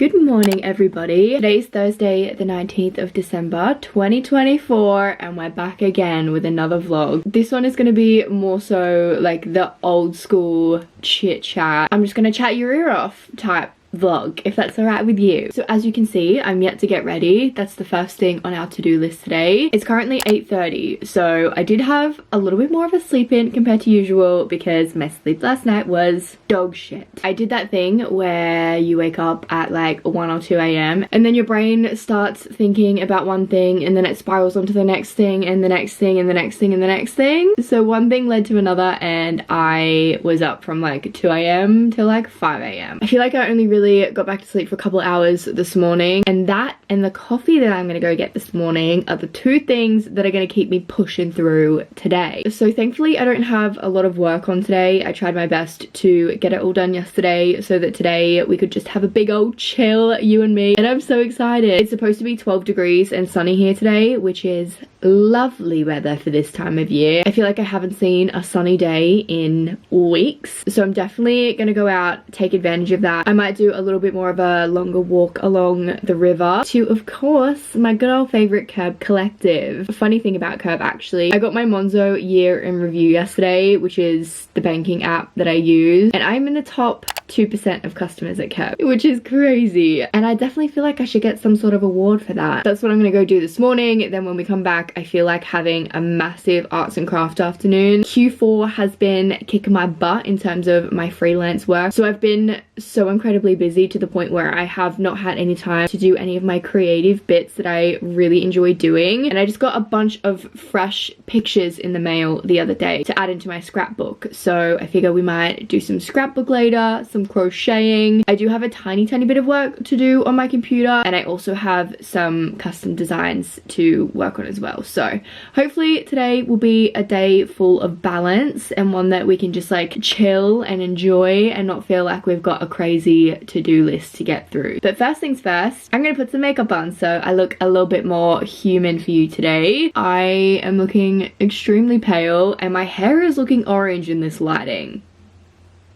Good morning everybody. Today's Thursday the 19th of December 2024 and we're back again with another vlog. This one is going to be more so like the old school chit chat. I'm just going to chat your ear off type vlog, if that's alright with you. So as you can see, I'm yet to get ready. That's the first thing on our to-do list today. It's currently 8:30, so I did have a little bit more of a sleep in compared to usual because my sleep last night was dog shit. I did that thing where you wake up at like 1 or 2 a.m. and then your brain starts thinking about one thing and then it spirals onto the next thing and the next thing and the next thing and the next thing. So one thing led to another and I was up from like 2 a.m. till like 5 a.m. I feel like I only really got back to sleep for a couple hours this morning, and that and the coffee that I'm gonna go get this morning are the two things that are gonna keep me pushing through today. So thankfully I don't have a lot of work on today. I tried my best to get it all done yesterday so that today we could just have a big old chill, you and me, and I'm so excited. It's supposed to be 12 degrees and sunny here today, which is lovely weather for this time of year. I feel like I haven't seen a sunny day in weeks, so I'm definitely gonna go out, take advantage of that. I might do a little bit more of a longer walk along the river to, of course, my good old favorite Kerb collective. Funny thing about Kerb, actually, I got my Monzo year in review yesterday, which is the banking app that I use, and I'm in the top 2% of customers at Kerb, which is crazy, and I definitely feel like I should get some sort of award for that. That's what I'm gonna go do this morning. Then when we come back, I feel like having a massive arts and craft afternoon. Q4 has been kicking my butt in terms of my freelance work, so I've been so incredibly busy to the point where I have not had any time to do any of my creative bits that I really enjoy doing. And I just got a bunch of fresh pictures in the mail the other day to add into my scrapbook, so I figure we might do some scrapbook later, some crocheting. I do have a tiny bit of work to do on my computer, and I also have some custom designs to work on as well. So hopefully today will be a day full of balance and one that we can just like chill and enjoy and not feel like we've got a crazy to-do list to get through. But first things first, I'm gonna put some makeup on so I look a little bit more human for you today. I am looking extremely pale and my hair is looking orange in this lighting.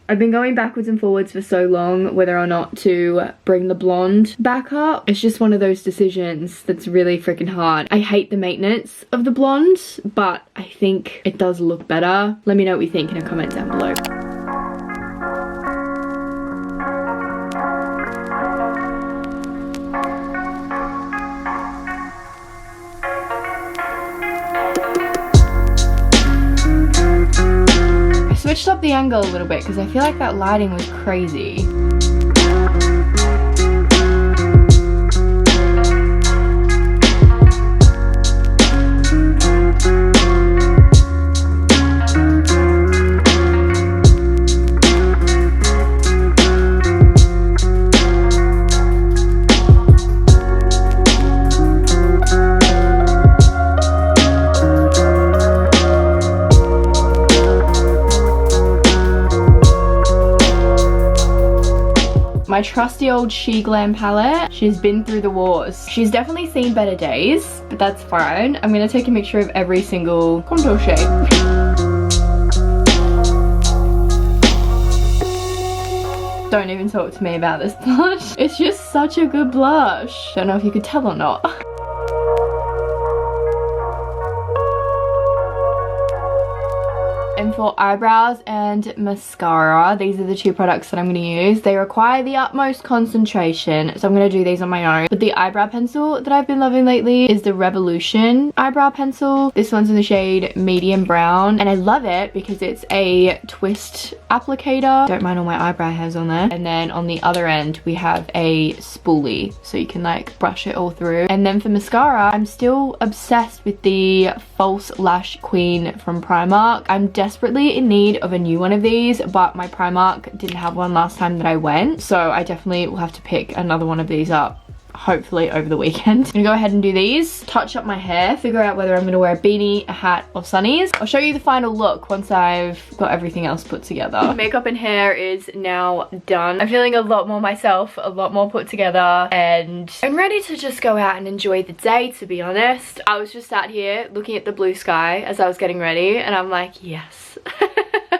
I've been going backwards and forwards for so long whether or not to bring the blonde back up. It's just one of those decisions that's really freaking hard. I hate the maintenance of the blonde, but I think it does look better. Let me know what you think in a comment down below. Switched up the angle a little bit because I feel like that lighting was crazy. My trusty old She Glam palette. She's been through the wars. She's definitely seen better days, but that's fine. I'm gonna take a mixture of every single contour shade. Don't even talk to me about this blush. It's just such a good blush. Don't know if you could tell or not. And for eyebrows and mascara, these are the two products that I'm going to use. They require the utmost concentration, so I'm going to do these on my own. But the eyebrow pencil that I've been loving lately is the Revolution eyebrow pencil. This one's in the shade medium brown, and I love it because it's a twist applicator. Don't mind all my eyebrow hairs on there. And then on the other end, we have a spoolie, so you can like brush it all through. And then for mascara, I'm still obsessed with the False Lash Queen from Primark. I'm desperately in need of a new one of these, but my Primark didn't have one last time that I went, so I definitely will have to pick another one of these up hopefully over the weekend. I'm gonna go ahead and do these, touch up my hair, figure out whether I'm gonna wear a beanie, a hat, or sunnies. I'll show you the final look once I've got everything else put together. Makeup and hair is now done. I'm feeling a lot more myself, a lot more put together, and I'm ready to just go out and enjoy the day, to be honest. I was just sat here looking at the blue sky as I was getting ready, and I'm like, yes.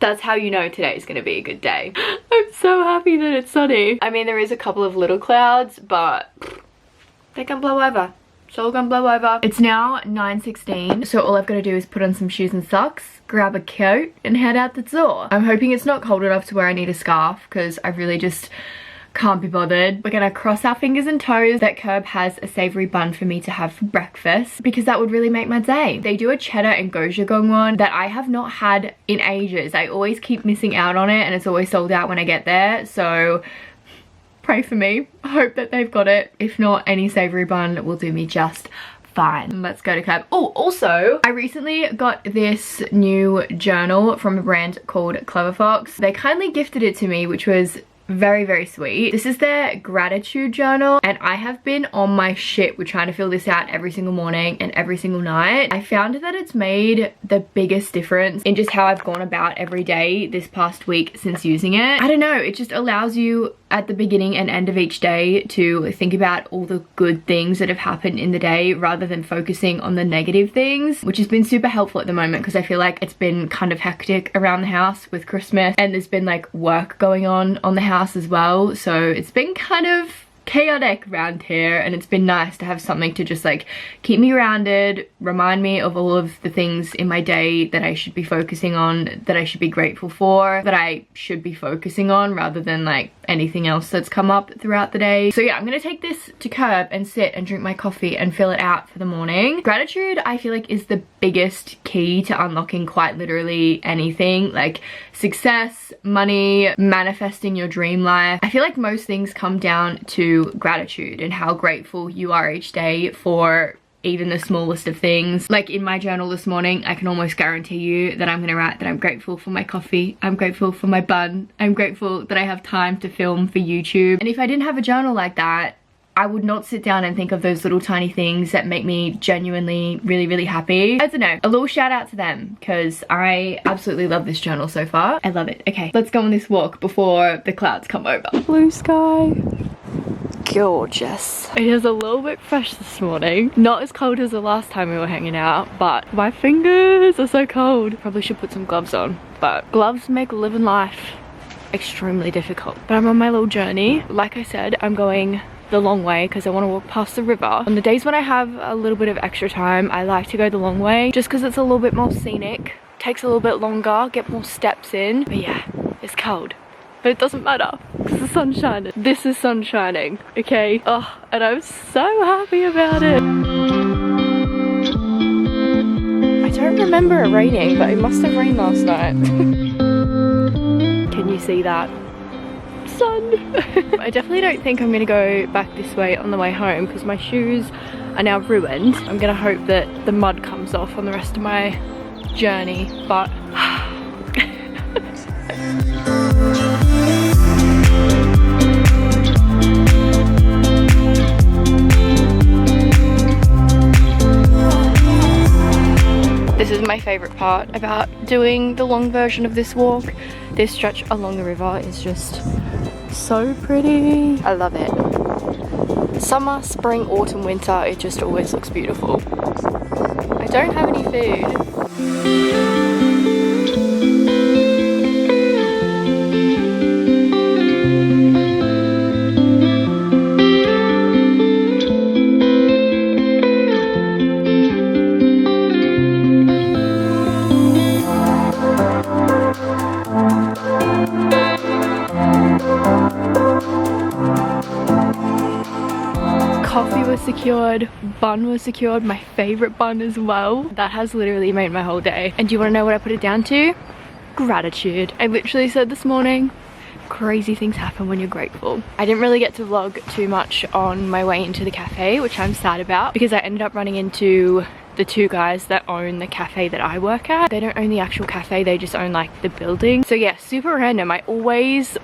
That's how you know today's gonna be a good day. I'm so happy that it's sunny. I mean, there is a couple of little clouds, but they can blow over. It's all gonna blow over. It's now 9:16, so all I've got to do is put on some shoes and socks, grab a coat, and head out the door. I'm hoping it's not cold enough to where I need a scarf, because I really just can't be bothered. We're gonna cross our fingers and toes that Kerb has a savory bun for me to have for breakfast, because that would really make my day. They do a cheddar and gochujang one that I have not had in ages. I always keep missing out on it, and it's always sold out when I get there, so pray for me. I hope that they've got it. If not, any savory bun will do me just fine. Let's go to Kerb. Oh, also, I recently got this new journal from a brand called Clever Fox. They kindly gifted it to me, which was very, very sweet. This is their gratitude journal, and I have been on my shit with trying to fill this out every single morning and every single night. I found that it's made the biggest difference in just how I've gone about every day this past week since using it. I don't know, it just allows you at the beginning and end of each day to think about all the good things that have happened in the day rather than focusing on the negative things, which has been super helpful at the moment because I feel like it's been kind of hectic around the house with Christmas, and there's been like work going on the house as well, so it's been kind of chaotic around here, and it's been nice to have something to just like keep me grounded, remind me of all of the things in my day that I should be focusing on, that I should be grateful for, that I should be focusing on, rather than like anything else that's come up throughout the day. So yeah, I'm gonna take this to Kerb and sit and drink my coffee and fill it out for the morning. Gratitude, I feel like, is the biggest key to unlocking quite literally anything, like success, money, manifesting your dream life. I feel like most things come down to gratitude and how grateful you are each day for even the smallest of things. Like in my journal this morning, I can almost guarantee you that I'm gonna write that I'm grateful for my coffee, I'm grateful for my bun, I'm grateful that I have time to film for YouTube. And if I didn't have a journal like that, I would not sit down and think of those little tiny things that make me genuinely really, really happy. I don't know, a little shout out to them, because I absolutely love this journal so far. I love it. Okay, let's go on this walk before the clouds come over. Blue sky. Gorgeous. It is a little bit fresh this morning. Not as cold as the last time we were hanging out, but my fingers are so cold. Probably should put some gloves on, but gloves make living life extremely difficult. But I'm on my little journey. Like I said, I'm going the long way because I want to walk past the river. On the days when I have a little bit of extra time, I like to go the long way just because it's a little bit more scenic, takes a little bit longer, get more steps in. But yeah, it's cold, but it doesn't matter because the sun's shining. This is sun shining, okay? Oh, and I'm so happy about it. I don't remember it raining, but it must have rained last night. Can you see that? Sun. I definitely don't think I'm gonna go back this way on the way home because my shoes are now ruined. I'm gonna hope that the mud comes off on the rest of my journey, but this is my favorite part about doing the long version of this walk. This stretch along the river is just so pretty. I love it. Summer, spring, autumn, winter, it just always looks beautiful. I don't have any food. Coffee was secured, bun was secured, my favorite bun as well. That has literally made my whole day. And do you want to know what I put it down to? Gratitude. I literally said this morning, crazy things happen when you're grateful. I didn't really get to vlog too much on my way into the cafe, which I'm sad about because I ended up running into the two guys that own the cafe that I work at. They don't own the actual cafe, they just own like the building. So yeah, super random. I always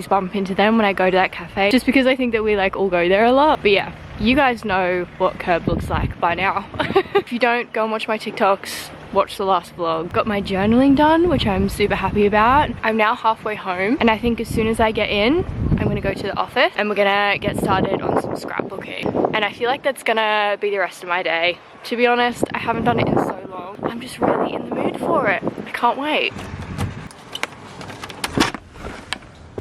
bump into them when I go to that cafe just because I think that we like all go there a lot. But yeah, you guys know what Kerb looks like by now. If you don't, go and watch my TikToks, watch the last vlog. Got my journaling done, which I'm super happy about. I'm now halfway home, and I think as soon as I get in, I'm gonna go to the office and we're gonna get started on some scrapbooking. And I feel like that's gonna be the rest of my day. To be honest, I haven't done it in so long. I'm just really in the mood for it. I can't wait.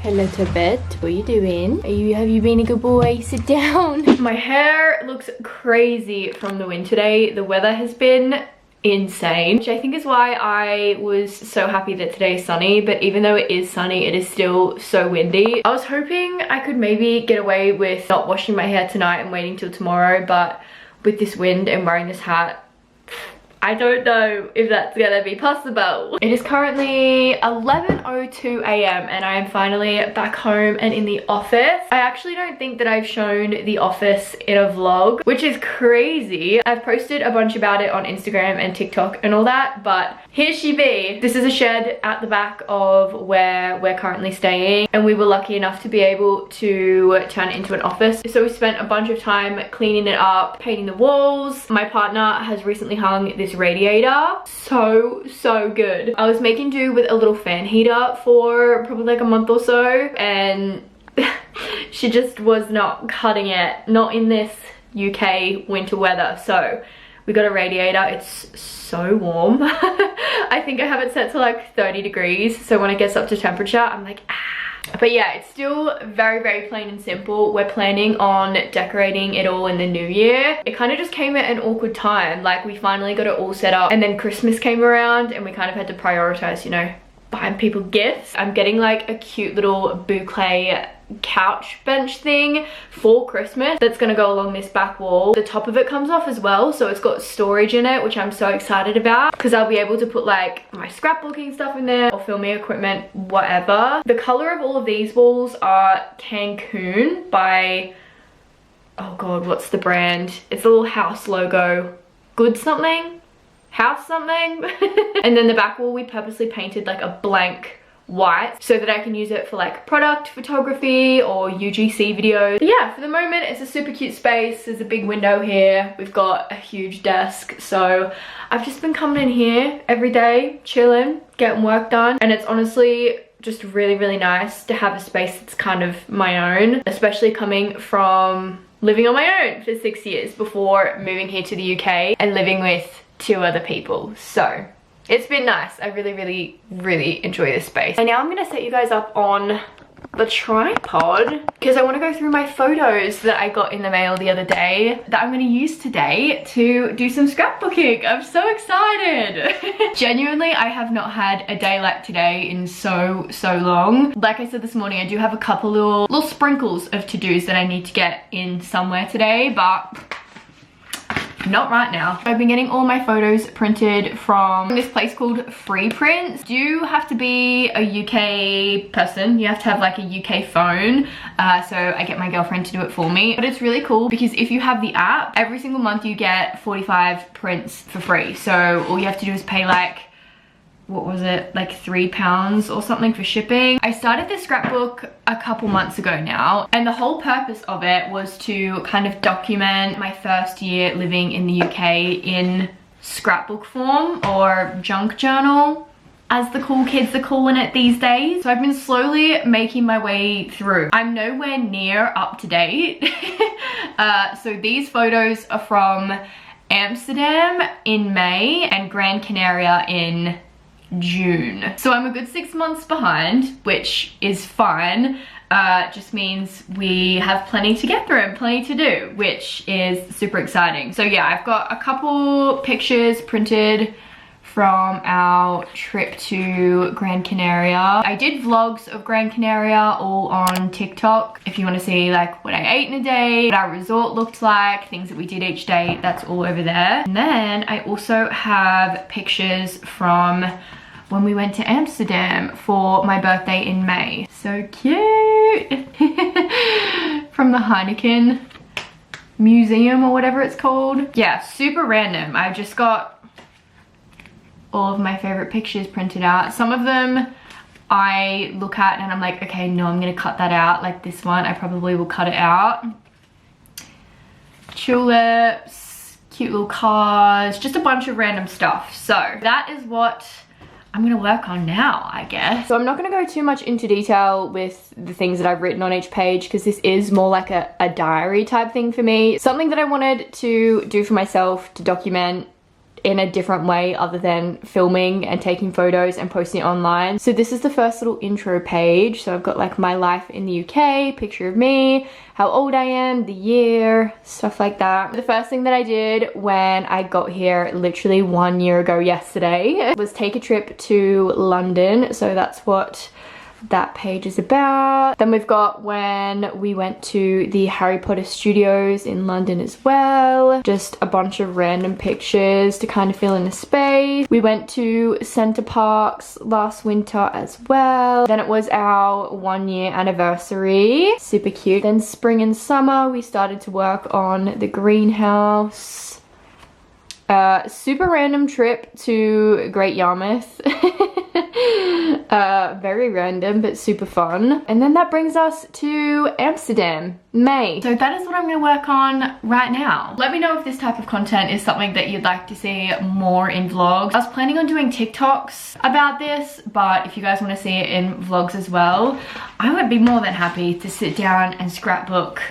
a little bit. What are you doing? Have you been a good boy? Sit down. My hair looks crazy from the wind today. The weather has been insane, which I think is why I was so happy that today is sunny. But even though it is sunny, it is still so windy. I was hoping I could maybe get away with not washing my hair tonight and waiting till tomorrow, but with this wind and wearing this hat, I don't know if that's gonna be possible. It is currently 11:02 a.m. and I am finally back home and in the office. I actually don't think that I've shown the office in a vlog, which is crazy. I've posted a bunch about it on Instagram and TikTok and all that, but here she be. This is a shed at the back of where we're currently staying, and we were lucky enough to be able to turn it into an office. So we spent a bunch of time cleaning it up, painting the walls. My partner has recently hung this radiator. So good. I was making do with a little fan heater for probably like a month or so, and she just was not cutting it, not in this UK winter weather. So we got a radiator. It's so warm. I think I have it set to like 30 degrees, so when it gets up to temperature I'm like ah. But yeah, it's still very plain and simple. We're planning on decorating it all in the new year. It kind of just came at an awkward time. Like, we finally got it all set up and then Christmas came around and we kind of had to prioritize, you know, buying people gifts. I'm getting like a cute little boucle couch bench thing for Christmas that's gonna go along this back wall. The top of it comes off as well, so it's got storage in it, which I'm so excited about because I'll be able to put like my scrapbooking stuff in there or filming equipment, whatever. The color of all of these walls are Cancun by, oh god, what's the brand? It's a little house logo. Good something? House something? And then the back wall we purposely painted like a blank white so that I can use it for like product photography or UGC videos. But yeah, for the moment it's a super cute space. There's a big window here. We've got a huge desk. So I've just been coming in here every day, chilling, getting work done. And it's honestly just really nice to have a space that's kind of my own, especially coming from living on my own for 6 years before moving here to the UK and living with 2 other people. So it's been nice. I really enjoy this space. And now I'm gonna set you guys up on the tripod because I want to go through my photos that I got in the mail the other day that I'm going to use today to do some scrapbooking. I'm so excited. Genuinely, I have not had a day like today in so long. Like I said this morning, I do have a couple little sprinkles of to-dos that I need to get in somewhere today, but not right now. I've been getting all my photos printed from this place called Free Prints. You have to be a UK person. You have to have like a UK phone. So I get my girlfriend to do it for me. But it's really cool because if you have the app, every single month you get 45 prints for free. So all you have to do is pay like, what was it, like £3 or something for shipping. I started this scrapbook a couple months ago now, and the whole purpose of it was to kind of document my first year living in the UK in scrapbook form, or junk journal as the cool kids are calling it these days. So I've been slowly making my way through. I'm nowhere near up to date. So these photos are from Amsterdam in May and Gran Canaria in June. So I'm a good 6 months behind, which is fine. Just means we have plenty to get through and plenty to do, which is super exciting. So yeah, I've got a couple pictures printed from our trip to Gran Canaria. I did vlogs of Gran Canaria all on TikTok. If you want to see like what I ate in a day, what our resort looked like, things that we did each day, that's all over there. And then I also have pictures from when we went to Amsterdam for my birthday in May. So cute. From the Heineken Museum or whatever it's called. Yeah, super random. I just got all of my favorite pictures printed out. Some of them I look at and I'm like, okay, no, I'm gonna cut that out. Like this one, I probably will cut it out. Tulips, cute little cars, just a bunch of random stuff. So that is what I'm gonna work on now, I guess. So I'm not gonna go too much into detail with the things that I've written on each page because this is more like a diary type thing for me. Something that I wanted to do for myself to document in a different way other than filming and taking photos and posting it online. So this is the first little intro page. So I've got like my life in the UK, picture of me, how old I am, the year, stuff like that. The first thing that I did when I got here literally 1 year ago yesterday was take a trip to London. So that's what that page is about. Then we've got when we went to the Harry Potter studios in London as well. Just a bunch of random pictures to kind of fill in the space. We went to Centre Parks last winter as well. Then it was our 1 year anniversary. Super cute. Then spring and summer we started to work on the greenhouse. Super random trip to Great Yarmouth. Very random but super fun. And then that brings us to Amsterdam, May. So that is what I'm going to work on right now. Let me know if this type of content is something that you'd like to see more in vlogs. I was planning on doing TikToks about this, but if you guys want to see it in vlogs as well, I would be more than happy to sit down and scrapbook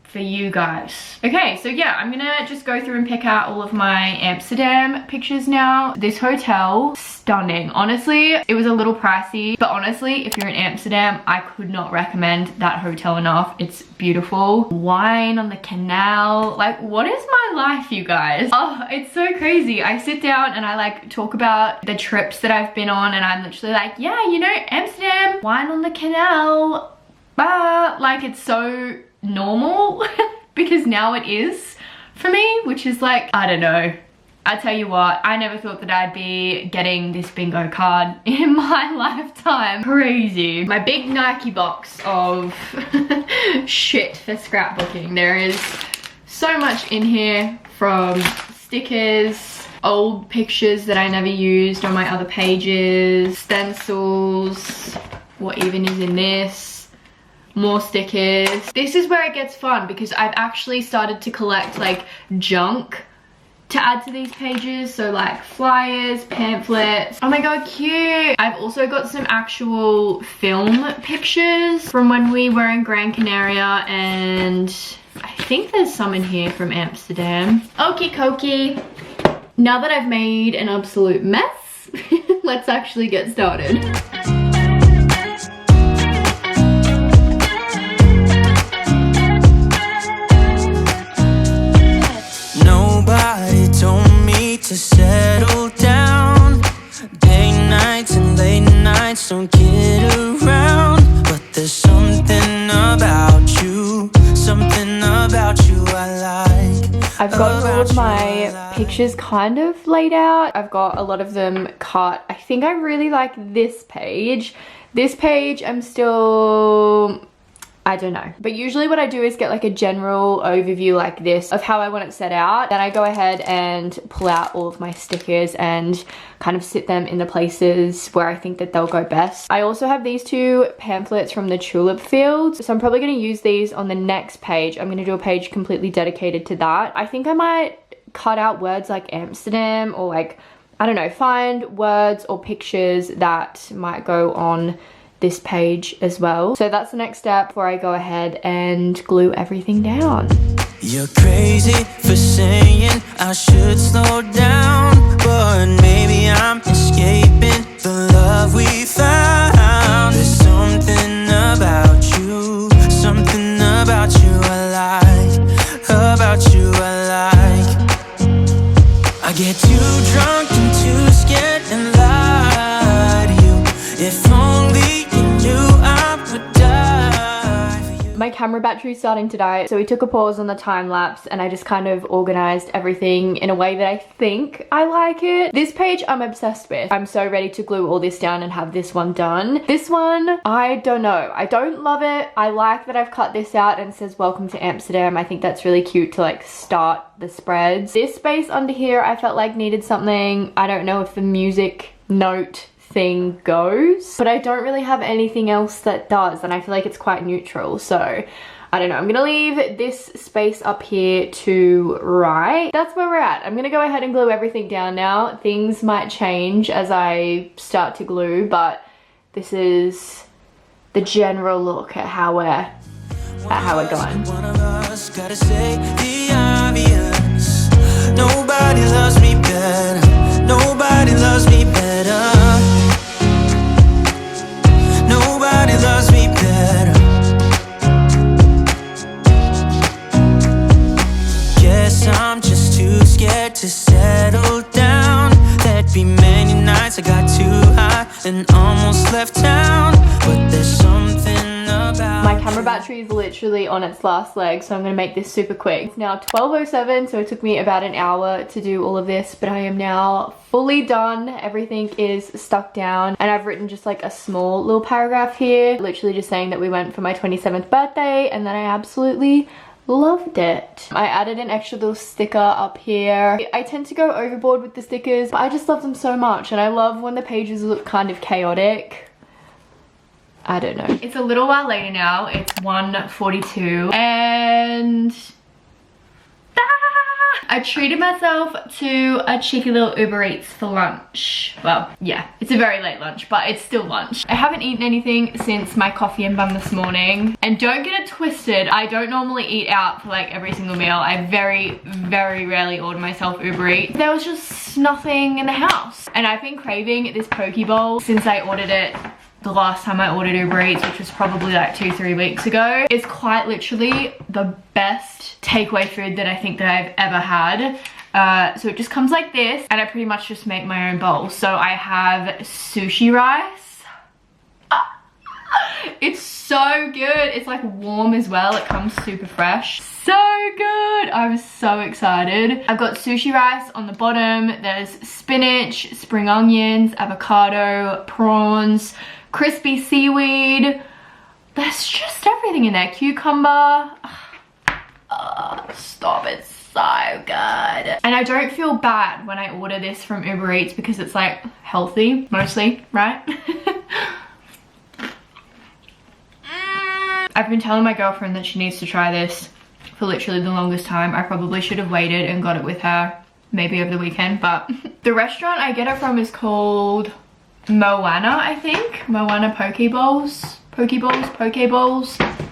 for you guys. Okay, so yeah, I'm gonna just go through and pick out all of my Amsterdam pictures now. This hotel, stunning. Honestly, it was a little pricey, but honestly, if you're in Amsterdam, I could not recommend that hotel enough. It's beautiful. Wine on the canal. Like, what is my life, you guys? Oh, it's so crazy. I sit down and I like talk about the trips that I've been on, and I'm literally like, yeah, you know, Amsterdam, wine on the canal. But like, it's so normal because now it is for me, which is like, I don't know. I tell you what, I never thought that I'd be getting this bingo card in my lifetime. Crazy. My big Nike box of shit for scrapbooking. There is so much in here, from stickers, old pictures that I never used on my other pages, stencils, what even is in this, more stickers. This is where it gets fun because I've actually started to collect like junk to add to these pages. So like flyers, pamphlets. Oh my god, cute. I've also got some actual film pictures from when we were in Gran Canaria, and I think there's some in here from Amsterdam. Okie dokie. Now that I've made an absolute mess, let's actually get started. Nobody told me to settle down. Day nights and late nights don't get around. But there's something about you I like. I've got all of my pictures kind of laid out. I've got a lot of them cut. I think I really like this page. This page I'm still, I don't know. But usually what I do is get like a general overview like this of how I want it set out. Then I go ahead and pull out all of my stickers and kind of sit them in the places where I think that they'll go best. I also have these two pamphlets from the tulip fields. So I'm probably going to use these on the next page. I'm going to do a page completely dedicated to that. I think I might cut out words like Amsterdam, or like, I don't know, find words or pictures that might go on this page as well. So that's the next step before I go ahead and glue everything down. You're crazy for saying I should slow down, but maybe I'm escaping the love we found. There's something about you I like, about you I like. I get too drunk and too scared and lie to you. If only my camera battery is starting to die, so we took a pause on the time lapse and I just kind of organized everything in a way that I think I like it. This page I'm obsessed with. I'm so ready to glue all this down and have this one done. This one, I don't know. I don't love it. I like that I've cut this out and it says welcome to Amsterdam. I think that's really cute to like start the spreads. This space under here I felt like needed something. I don't know if the music note thing goes, but I don't really have anything else that does, and I feel like it's quite neutral, so I don't know. I'm gonna leave this space up here to write. That's where we're at. I'm gonna go ahead and glue everything down now. Things might change as I start to glue, but this is the general look at how we're going. One of us gotta say the obvious. Nobody Nobody loves me better. Nobody loves me better. Nobody loves me better. Guess I'm just too scared to settle down. There'd be many nights I got too high and almost left town, but there's something about my camera battery is literally on its last leg, so I'm gonna make this super quick. It's now 12:07, so it took me about an hour to do all of this, but I am now fully done. Everything is stuck down, and I've written just like a small little paragraph here, literally just saying that we went for my 27th birthday and that I absolutely loved it. I added an extra little sticker up here. I tend to go overboard with the stickers, but I just love them so much, and I love when the pages look kind of chaotic. I don't know. It's a little while later now. It's 1:42 and I treated myself to a cheeky little Uber Eats for lunch. Well, yeah, it's a very late lunch, but it's still lunch. I haven't eaten anything since my coffee and bun this morning. And don't get it twisted, I don't normally eat out for like every single meal. I very, very rarely order myself Uber Eats. There was just nothing in the house. And I've been craving this poke bowl since I ordered it the last time I ordered Uber Eats, which was probably like 2-3 weeks ago. It's quite literally the best takeaway food that I think that I've ever had. So it just comes like this, and I pretty much just make my own bowl. So I have sushi rice. It's so good. It's like warm as well. It comes super fresh. So good. I'm so excited. I've got sushi rice on the bottom. There's spinach, spring onions, avocado, prawns, crispy seaweed. There's just everything in there. Cucumber. Stop, it's so good. And I don't feel bad when I order this from Uber Eats because it's like healthy, mostly, right? I've been telling my girlfriend that she needs to try this for literally the longest time. I probably should have waited and got it with her maybe over the weekend, but the restaurant I get it from is called Moana, I think. Moana Poke Bowls.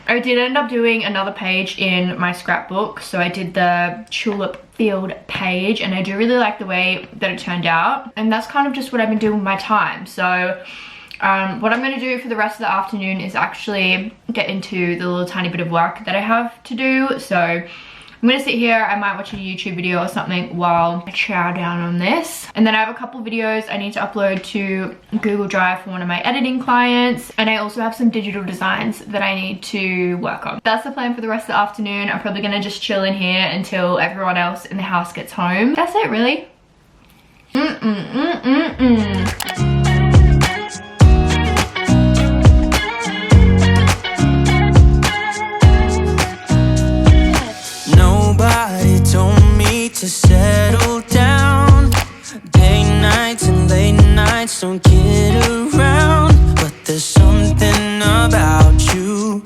I did end up doing another page in my scrapbook, so I did the tulip field page, and I do really like the way that it turned out, and that's kind of just what I've been doing with my time. So what I'm going to do for the rest of the afternoon is actually get into the little tiny bit of work that I have to do. So I'm going to sit here, I might watch a YouTube video or something while I chow down on this. And then I have a couple videos I need to upload to Google Drive for one of my editing clients. And I also have some digital designs that I need to work on. That's the plan for the rest of the afternoon. I'm probably going to just chill in here until everyone else in the house gets home. That's it, really. Nobody told me to settle down. Day nights and late nights don't get around, but there's something about you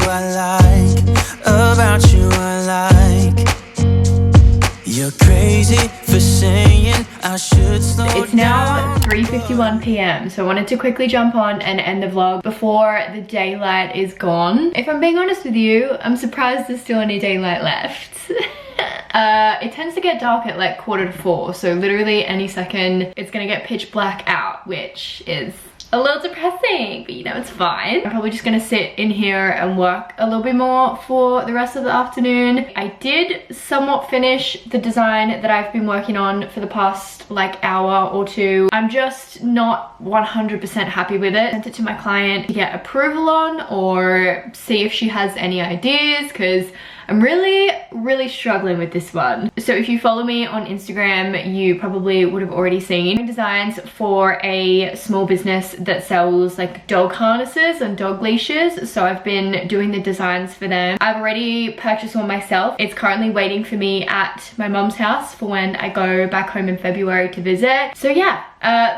I like, about you I like. You're crazy for saying I should slow down. It's now 3:51 p.m. so I wanted to quickly jump on and end the vlog before the daylight is gone. If I'm being honest with you, I'm surprised there's still any daylight left. It tends to get dark at like 3:45, so literally any second it's gonna get pitch black out, which is a little depressing, but you know, it's fine. I'm probably just gonna sit in here and work a little bit more for the rest of the afternoon. I did somewhat finish the design that I've been working on for the past like hour or two. I'm just not 100% happy with it. I sent it to my client to get approval on or see if she has any ideas, because I'm really struggling with this one. So if you follow me on Instagram, you probably would have already seen designs for a small business that sells like dog harnesses and dog leashes. So I've been doing the designs for them. I've already purchased one myself. It's currently waiting for me at my mum's house for when I go back home in February to visit. So yeah,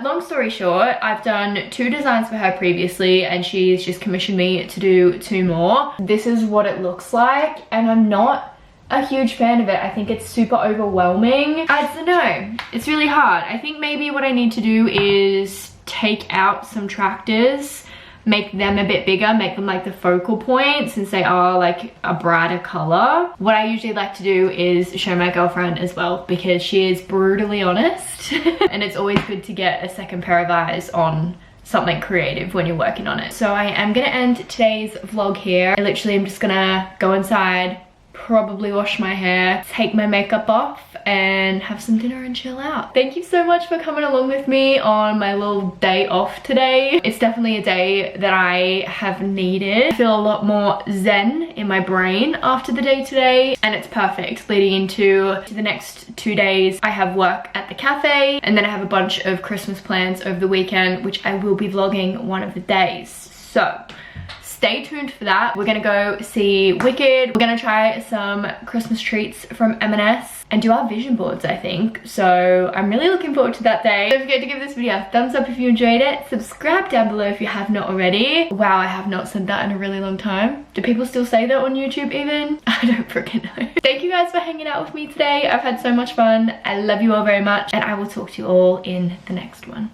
long story short, I've done 2 designs for her previously and she's just commissioned me to do 2 more. This is what it looks like, and I'm not a huge fan of it. I think it's super overwhelming. I don't know, it's really hard. I think maybe what I need to do is take out some tractors make them a bit bigger, make them like the focal point since they are like a brighter color. What I usually like to do is show my girlfriend as well because she is brutally honest and it's always good to get a second pair of eyes on something creative when you're working on it. So I am gonna end today's vlog here. I literally am just gonna go inside, probably wash my hair, take my makeup off and have some dinner and chill out. Thank you so much for coming along with me on my little day off today. It's definitely a day that I have needed. I feel a lot more zen in my brain after the day today, and it's perfect leading into the next 2 days. I have work at the cafe and then I have a bunch of Christmas plans over the weekend, which I will be vlogging one of the days. So stay tuned for that. We're gonna go see Wicked. We're gonna try some Christmas treats from M&S and do our vision boards, I think. So I'm really looking forward to that day. Don't forget to give this video a thumbs up if you enjoyed it. Subscribe down below if you have not already. Wow, I have not said that in a really long time. Do people still say that on YouTube even? I don't freaking know. Thank you guys for hanging out with me today. I've had so much fun. I love you all very much and I will talk to you all in the next one.